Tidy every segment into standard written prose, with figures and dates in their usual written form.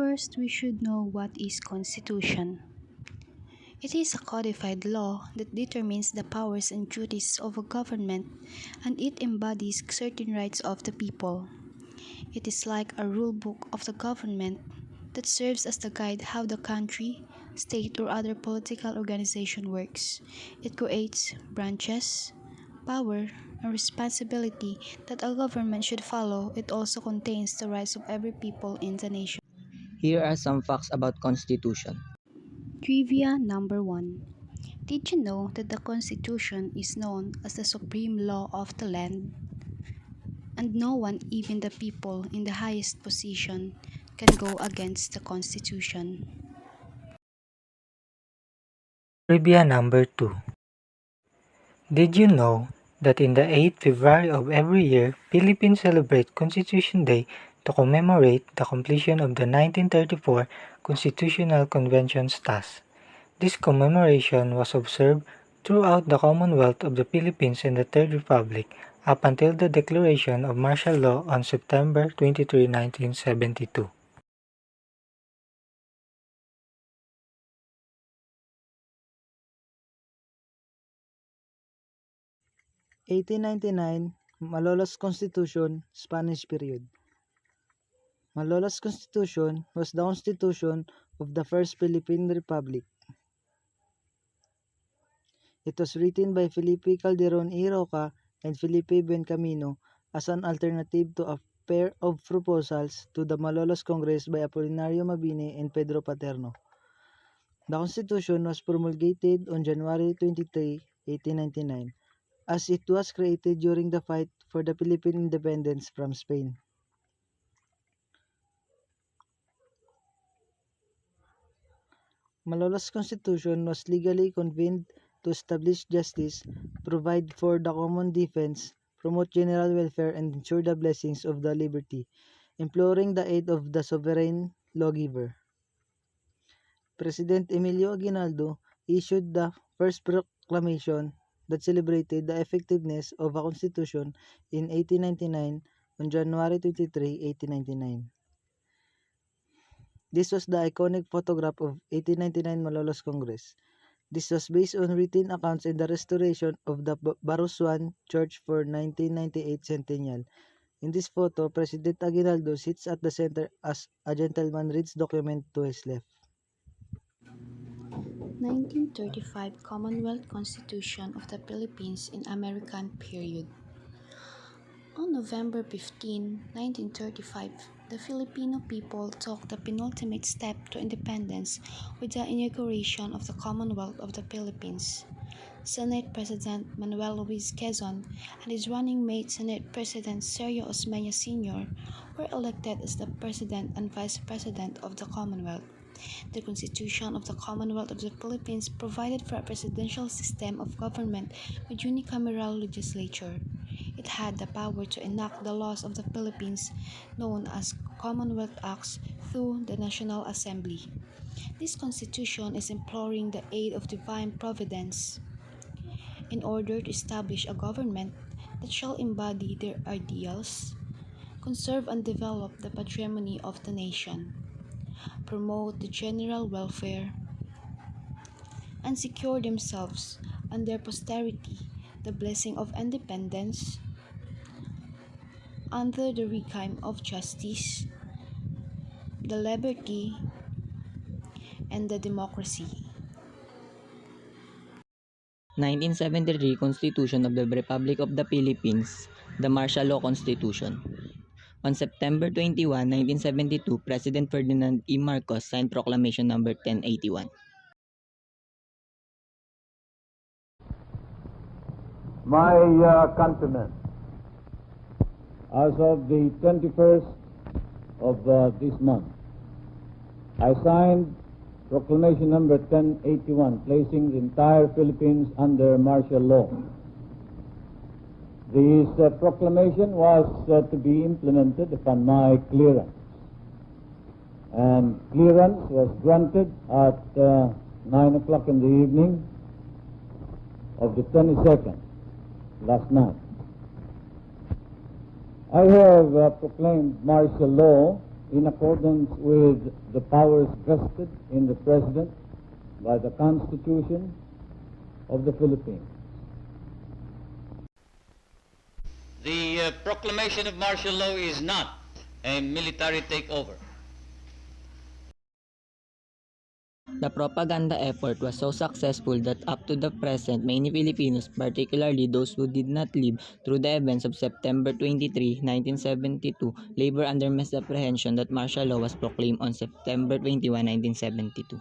First, we should know what is Constitution. It is a codified law that determines the powers and duties of a government, and it embodies certain rights of the people. It is like a rule book of the government that serves as the guide how the country, state, or other political organization works. It creates branches, power, and responsibility that a government should follow. It also contains the rights of every people in the nation. Here are some facts about Constitution. Trivia number 1. Did you know that the Constitution is known as the supreme law of the land? And no one, even the people in the highest position, can go against the Constitution. Trivia number 2. Did you know that in the 8th February of every year, Philippines celebrate Constitution Day to commemorate the completion of the 1934 Constitutional Convention's task? This commemoration was observed throughout the Commonwealth of the Philippines and the Third Republic up until the declaration of martial law on September 23, 1972. (1899) Malolos Constitution, Spanish period. Malolos Constitution was the constitution of the First Philippine Republic. It was written by Felipe Calderon y Roca and Felipe Bencamino as an alternative to a pair of proposals to the Malolos Congress by Apolinario Mabini and Pedro Paterno. The Constitution was promulgated on January 23, 1899, as it was created during the fight for the Philippine independence from Spain. Malolos Constitution was legally convened to establish justice, provide for the common defense, promote general welfare, and ensure the blessings of the liberty, imploring the aid of the sovereign lawgiver. President Emilio Aguinaldo issued the first proclamation that celebrated the effectiveness of a constitution in 1899 on January 23, 1899. This was the iconic photograph of 1899 Malolos Congress. This was based on written accounts in the restoration of the Baruswan Church for 1998 centennial. In this photo, President Aguinaldo sits at the center as a gentleman reads document to his left. 1935 Commonwealth Constitution of the Philippines in American period. On November 15, 1935, the Filipino people took the penultimate step to independence with the inauguration of the Commonwealth of the Philippines. Senate President Manuel Luis Quezon and his running mate Senate President Sergio Osmeña Sr. were elected as the President and Vice President of the Commonwealth. The Constitution of the Commonwealth of the Philippines provided for a presidential system of government with unicameral legislature. It had the power to enact the laws of the Philippines, known as Commonwealth Acts, through the National Assembly. This Constitution is imploring the aid of divine providence in order to establish a government that shall embody their ideals, conserve and develop the patrimony of the nation, promote the general welfare, and secure themselves and their posterity the blessing of independence under the regime of justice, the liberty, and the democracy. 1973 Constitution of the Republic of the Philippines, the Martial Law Constitution. On September 21, 1972, President Ferdinand E. Marcos signed Proclamation No. 1081. My countrymen, as of the 21st of this month, I signed Proclamation number 1081, placing the entire Philippines under martial law. This proclamation was to be implemented upon my clearance, and clearance was granted at 9 o'clock in the evening of the 22nd, last night. I have proclaimed martial law in accordance with the powers vested in the President by the Constitution of the Philippines. The proclamation of martial law is not a military takeover. The propaganda effort was so successful that up to the present, many Filipinos, particularly those who did not live through the events of September 23, 1972, labor under misapprehension that martial law was proclaimed on September 21, 1972.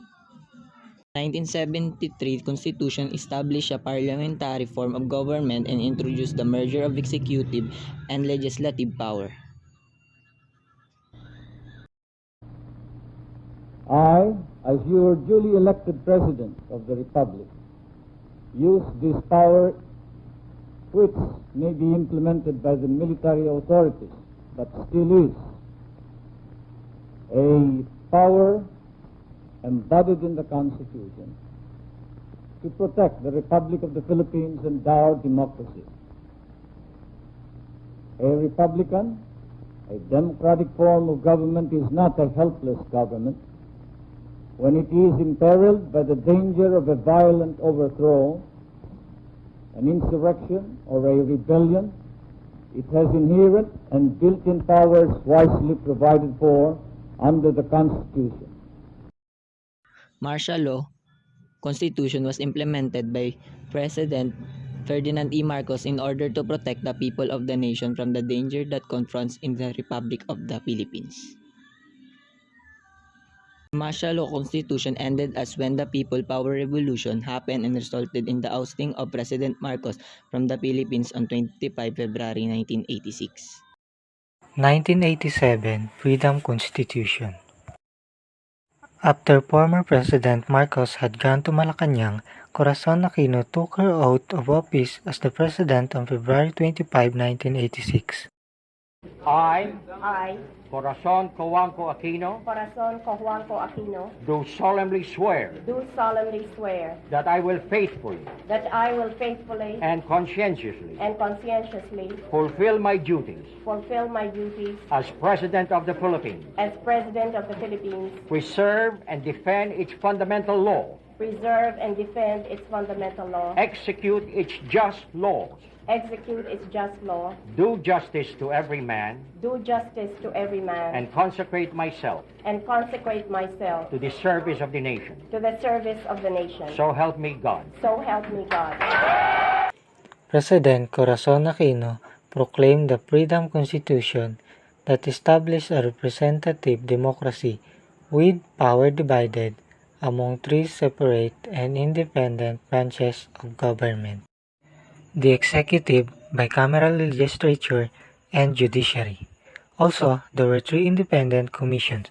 The 1973 Constitution established a parliamentary form of government and introduced the merger of executive and legislative power. I, as your duly elected President of the Republic, use this power, which may be implemented by the military authorities, but still is a power embodied in the Constitution, to protect the Republic of the Philippines and our democracy. A republican, a democratic form of government is not a helpless government. When it is imperiled by the danger of a violent overthrow, an insurrection, or a rebellion, it has inherent and built-in powers wisely provided for under the Constitution. Martial law constitution was implemented by President Ferdinand E. Marcos in order to protect the people of the nation from the danger that confronts in the Republic of the Philippines. The martial law constitution ended as when the People Power Revolution happened and resulted in the ousting of President Marcos from the Philippines on 25 February 1986. 1987 Freedom Constitution. After former President Marcos had gone to Malacanang, Corazon Aquino took her oath of office as the President on February 25, 1986. I, Corazon Cojuangco Aquino, do solemnly swear do solemnly swear that I will faithfully that I will faithfully and conscientiously and conscientiously fulfill my duties fulfill my duties as President of the Philippines, as President of the Philippines, preserve and defend its fundamental law, preserve and defend its fundamental law, execute its just laws, execute its just law, do justice to every man, do justice to every man, and consecrate myself myself to the service of the nation. to the service of the nation. So help me God. So help me God. President Corazon Aquino proclaimed the Freedom Constitution that established a representative democracy with power divided among three separate and independent branches of government: the executive, bicameral legislature, and judiciary. Also, there were three independent commissions: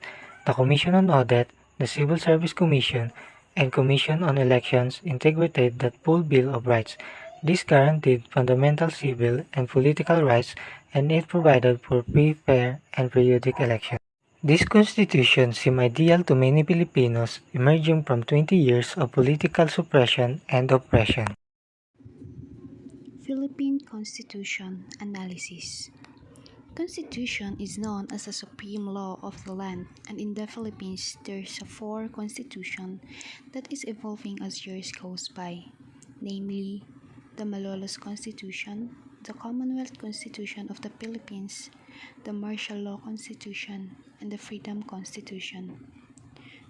the Commission on Audit, the Civil Service Commission, and Commission on Elections integrated the full Bill of Rights. This guaranteed fundamental civil and political rights, and it provided for free, fair, and periodic elections. This constitution seemed ideal to many Filipinos emerging from 20 years of political suppression and oppression. Philippine Constitution Analysis. Constitution is known as the supreme law of the land, and in the Philippines there's a four constitution that is evolving as years goes by, namely the Malolos Constitution, the Commonwealth Constitution of the Philippines, the Martial Law Constitution, and the Freedom Constitution.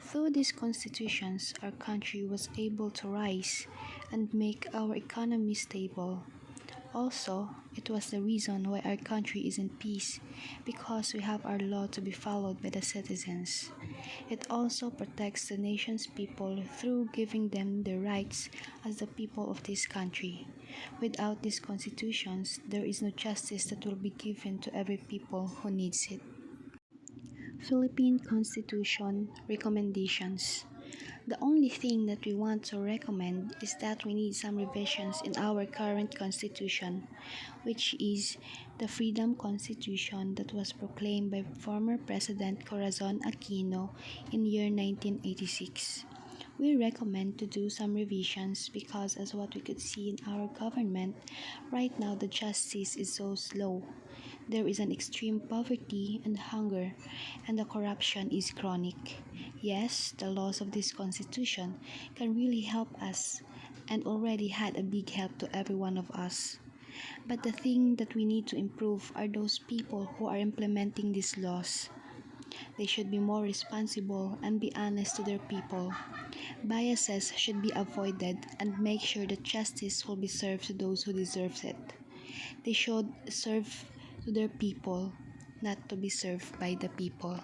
Through these constitutions, our country was able to rise and make our economy stable. Also, it was the reason why our country is in peace, because we have our law to be followed by the citizens. It also protects the nation's people through giving them their rights as the people of this country. Without these constitutions, there is no justice that will be given to every people who needs it. Philippine Constitution Recommendations. The only thing that we want to recommend is that we need some revisions in our current constitution, which is the Freedom Constitution that was proclaimed by former President Corazon Aquino in year 1986. We recommend to do some revisions because, as what we could see in our government, right now the justice is so slow. There is an extreme poverty and hunger, and the corruption is chronic. Yes, the laws of this constitution can really help us and already had a big help to every one of us. But the thing that we need to improve are those people who are implementing these laws. They should be more responsible and be honest to their people. Biases should be avoided and make sure that justice will be served to those who deserve it. They should serve to their people, not to be served by the people.